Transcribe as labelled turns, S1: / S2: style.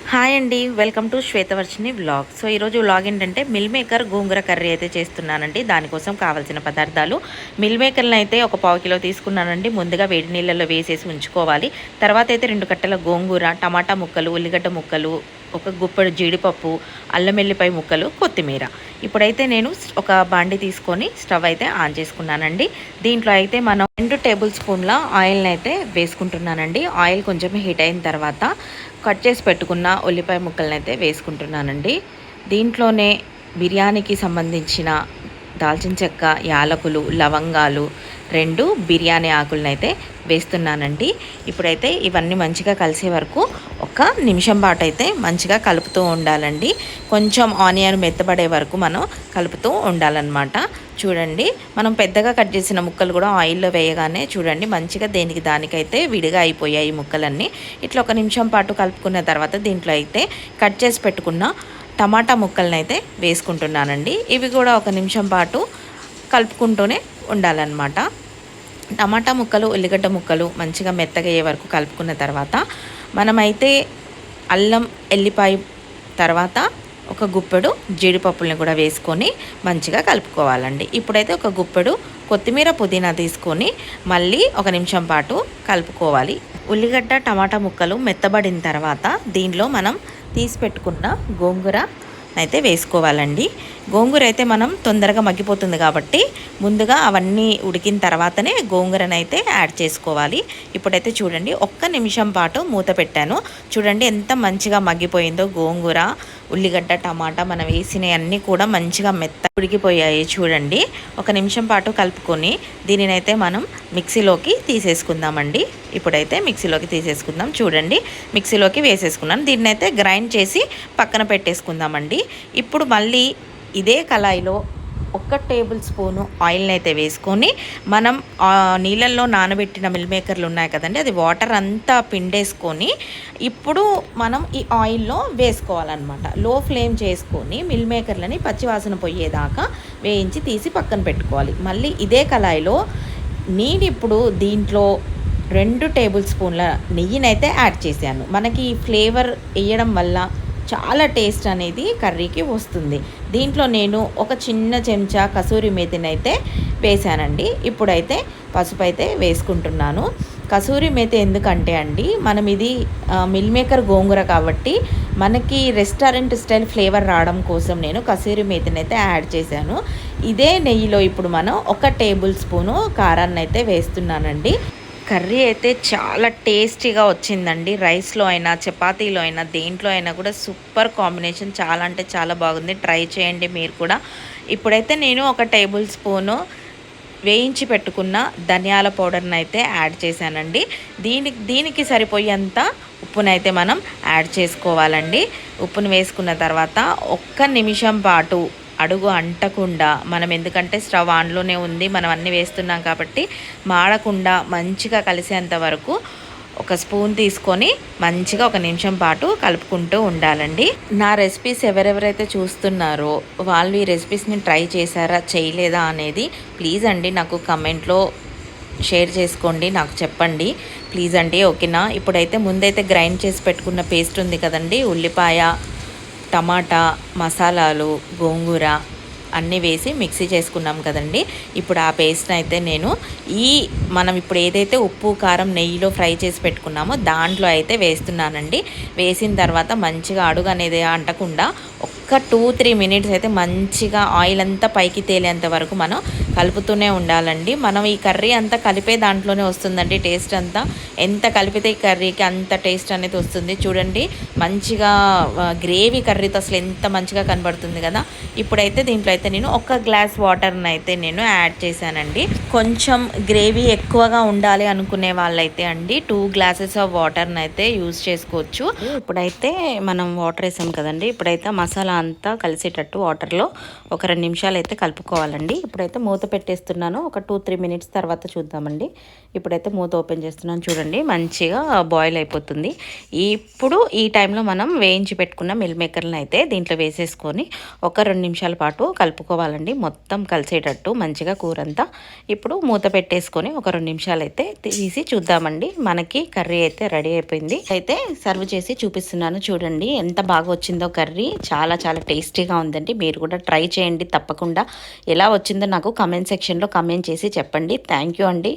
S1: Hi అండి, welcome to శ్వేతవర్షిని vlog. So ఈరోజు vlog ఏంటంటే మిల్ మేకర్ గోంగూర కర్రీ అయితే చేస్తున్నానండి. దానికోసం కావాల్సిన పదార్థాలు మిల్ మేకర్ని అయితే ఒక పావు కిలో తీసుకున్నానండి. ముందుగా వేడి నీళ్ళలో వేసేసి ఉంచుకోవాలి. తర్వాత అయితే 2 కట్టల గోంగూర, టమాటా ముక్కలు, ఉల్లిగడ్డ ముక్కలు, ఒక గుప్పెడు జీడిపప్పు, అల్లం వెల్లిపాయ ముక్కలు, కొత్తిమీర. ఇప్పుడైతే నేను ఒక బాండి తీసుకొని స్టవ్ అయితే ఆన్ చేసుకున్నానండి. దీంట్లో అయితే మనం 2 టేబుల్ స్పూన్ల ఆయిల్ని అయితే వేసుకుంటున్నానండి. ఆయిల్ కొంచెం హీట్ అయిన తర్వాత కట్ చేసి పెట్టుకున్న ఉల్లిపాయ ముక్కలను అయితే వేసుకుంటున్నానండి. దీంట్లోనే బిర్యానీకి సంబంధించిన దాల్చిన చెక్క, యాలకులు, లవంగాలు, 2 బిర్యానీ ఆకులను అయితే వేస్తున్నానండి. ఇప్పుడైతే ఇవన్నీ మంచిగా కలిసే వరకు ఒక నిమిషం పాటు అయితే మంచిగా కలుపుతూ ఉండాలండి. కొంచెం ఆనియన్ మెత్తబడే వరకు మనం కలుపుతూ ఉండాలన్నమాట. చూడండి, మనం పెద్దగా కట్ చేసిన ముక్కలు కూడా ఆయిల్లో వేయగానే చూడండి మంచిగా దేనికి దానికైతే విడిగా అయిపోయాయి ముక్కలన్నీ. ఇట్లా ఒక నిమిషం పాటు కలుపుకున్న తర్వాత దీంట్లో అయితే కట్ చేసి పెట్టుకున్న టమాటా ముక్కలను అయితే వేసుకుంటున్నానండి. ఇవి కూడా ఒక నిమిషం పాటు కలుపుకుంటూనే ఉండాలన్నమాట. టమాటా ముక్కలు, ఉల్లిగడ్డ ముక్కలు మంచిగా మెత్తగా అయ్యే వరకు కలుపుకున్న తర్వాత మనమైతే అల్లం ఎల్లిపాయ, తర్వాత ఒక గుప్పెడు జీడిపప్పుల్ని కూడా వేసుకొని మంచిగా కలుపుకోవాలండి. ఇప్పుడైతే ఒక గుప్పెడు కొత్తిమీర, పుదీనా తీసుకొని మళ్ళీ ఒక నిమిషం పాటు కలుపుకోవాలి. ఉల్లిగడ్డ, టమాటా ముక్కలు మెత్తబడిన తర్వాత దీనిలో మనం తీసి పెట్టుకున్న గోంగూర అయితే వేసుకోవాలండి. గోంగూర అయితే మనం తొందరగా మగ్గిపోతుంది కాబట్టి ముందుగా అవన్నీ ఉడికిన తర్వాతనే గోంగూరనైతే యాడ్ చేసుకోవాలి. ఇప్పుడైతే చూడండి ఒక్క నిమిషం పాటు మూత పెట్టాను. చూడండి ఎంత మంచిగా మగ్గిపోయిందో గోంగూర, ఉల్లిగడ్డ, టమాటా మనం వేసినవన్నీ కూడా మంచిగా మెత్త ఉడికిపోయాయి. చూడండి ఒక నిమిషం పాటు కలుపుకొని దీనినైతే మనం మిక్సీలోకి తీసేసుకుందామండి. ఇప్పుడైతే మిక్సీలోకి తీసేసుకుందాం. చూడండి మిక్సీలోకి వేసేసుకున్నాను. దీన్నైతే గ్రైండ్ చేసి పక్కన పెట్టేసుకుందామండి. ఇప్పుడు మళ్ళీ ఇదే కళాయిలో 1 టేబుల్ స్పూను ఆయిల్ని అయితే వేసుకొని మనం నీళ్ళల్లో నానబెట్టిన మిల్ మేకర్లు ఉన్నాయి కదండి, అది వాటర్ అంతా పిండేసుకొని ఇప్పుడు మనం ఈ ఆయిల్లో వేసుకోవాలన్నమాట. లో ఫ్లేమ్ చేసుకొని మిల్ మేకర్లని పచ్చివాసన పోయేదాకా వేయించి తీసి పక్కన పెట్టుకోవాలి. మళ్ళీ ఇదే కళాయిలో నేను ఇప్పుడు దీంట్లో 2 టేబుల్ స్పూన్ల నెయ్యినైతే యాడ్ చేశాను. మనకి ఫ్లేవర్ వేయడం వల్ల చాలా టేస్ట్ అనేది కర్రీకి వస్తుంది. దీంట్లో నేను ఒక చిన్న చెంచా కసూరి మేతిని అయితే వేసానండి. ఇప్పుడైతే పసుపు అయితే వేసుకుంటున్నాను. కసూరి మేతి ఎందుకంటే అండి, మనం ఇది మిల్ మేకర్ గోంగూర కాబట్టి మనకి రెస్టారెంట్ స్టైల్ ఫ్లేవర్ రావడం కోసం నేను కసూరి మేతిని అయితే యాడ్ చేశాను. ఇదే నెయ్యిలో ఇప్పుడు మనం 1 టేబుల్ స్పూను కారాన్ని అయితే వేస్తున్నానండి. కర్రీ అయితే చాలా టేస్టీగా వచ్చిందండి. రైస్లో అయినా, చపాతీలో అయినా, దేంట్లో అయినా కూడా సూపర్ కాంబినేషన్. చాలా అంటే చాలా బాగుంది. ట్రై చేయండి మీరు కూడా. ఇప్పుడైతే నేను 1 టేబుల్ స్పూను వేయించి పెట్టుకున్న ధనియాల పౌడర్ని అయితే యాడ్ చేశానండి. దీనికి సరిపోయేంత ఉప్పునైతే మనం యాడ్ చేసుకోవాలండి. ఉప్పును వేసుకున్న తర్వాత 1 నిమిషం పాటు అడుగు అంటకుండా, మనం ఎందుకంటే స్టవ్ ఆన్లోనే ఉంది, మనం అన్నీ వేస్తున్నాం కాబట్టి మాడకుండా మంచిగా కలిసేంత వరకు ఒక స్పూన్ తీసుకొని మంచిగా 1 నిమిషం పాటు కలుపుకుంటూ ఉండాలండి. నా రెసిపీస్ ఎవరెవరైతే చూస్తున్నారో వాళ్ళు ఈ రెసిపీస్ని ట్రై చేశారా, చేయలేదా అనేది ప్లీజ్ అండి నాకు కమెంట్లో షేర్ చేసుకోండి, నాకు చెప్పండి ప్లీజ్ అండి. ఓకేనా? ఇప్పుడైతే ముందైతే గ్రైండ్ చేసి పెట్టుకున్న పేస్ట్ ఉంది కదండి, ఉల్లిపాయ, టమాటా, మసాలాలు, గోంగూర అన్నీ వేసి మిక్సీ చేసుకున్నాం కదండి. ఇప్పుడు ఆ పేస్ట్ అయితే నేను మనం ఇప్పుడు ఏదైతే ఉప్పు, కారం, నెయ్యిలో ఫ్రై చేసి పెట్టుకున్నామో దాంట్లో అయితే వేస్తున్నానండి. వేసిన తర్వాత మంచిగా అడుగు అనేది అంటకుండా ఒక్క 2-3 మినిట్స్ అయితే మంచిగా ఆయిల్ అంతా పైకి తేలేంత వరకు మనం కలుపుతూనే ఉండాలండి. మనం ఈ కర్రీ అంతా కలిపే దాంట్లోనే వస్తుందండి టేస్ట్ అంతా. ఎంత కలిపితే ఈ కర్రీకి అంత టేస్ట్ అనేది వస్తుంది. చూడండి మంచిగా గ్రేవీ కర్రీతో అసలు ఎంత మంచిగా కనబడుతుంది కదా. ఇప్పుడైతే దీంట్లో అయితే నేను 1 గ్లాస్ వాటర్ని అయితే నేను యాడ్ చేశానండి. కొంచెం గ్రేవీ ఎక్కువగా ఉండాలి అనుకునే వాళ్ళైతే అండి 2 గ్లాసెస్ ఆఫ్ వాటర్ని అయితే యూజ్ చేసుకోవచ్చు. ఇప్పుడైతే మనం వాటర్ వేసాం కదండి, ఇప్పుడైతే మసాలా అంతా కలిసేటట్టు వాటర్లో ఒక 2 నిమిషాలు అయితే కలుపుకోవాలండి. ఇప్పుడైతే మూత పెట్టేస్తున్నాను. ఒక 2-3 మినిట్స్ తర్వాత చూద్దామండి. ఇప్పుడైతే మూత ఓపెన్ చేస్తున్నాను. చూడండి మంచిగా బాయిల్ అయిపోతుంది. ఇప్పుడు ఈ టైంలో మనం వేయించి పెట్టుకున్న మిల్ మేకర్లను అయితే దీంట్లో వేసేసుకొని ఒక 2 నిమిషాల పాటు కలుపుకోవాలండి. మొత్తం కలిసేటట్టు మంచిగా కూరంతా. ఇప్పుడు మూత పెట్టేసుకొని ఒక 2 నిమిషాలు అయితే తీసి చూద్దామండి. మనకి కర్రీ అయితే రెడీ అయిపోయింది. అయితే సర్వ్ చేసి చూపిస్తున్నాను. చూడండి ఎంత బాగా వచ్చిందో కర్రీ. చాలా చాలా టేస్టీగా ఉందండి. మీరు కూడా ట్రై చేయండి తప్పకుండా. ఎలా వచ్చిందో నాకు కామెంట్ సెక్షన్లో కామెంట్ చేసి చెప్పండి. థ్యాంక్ యూ అండి.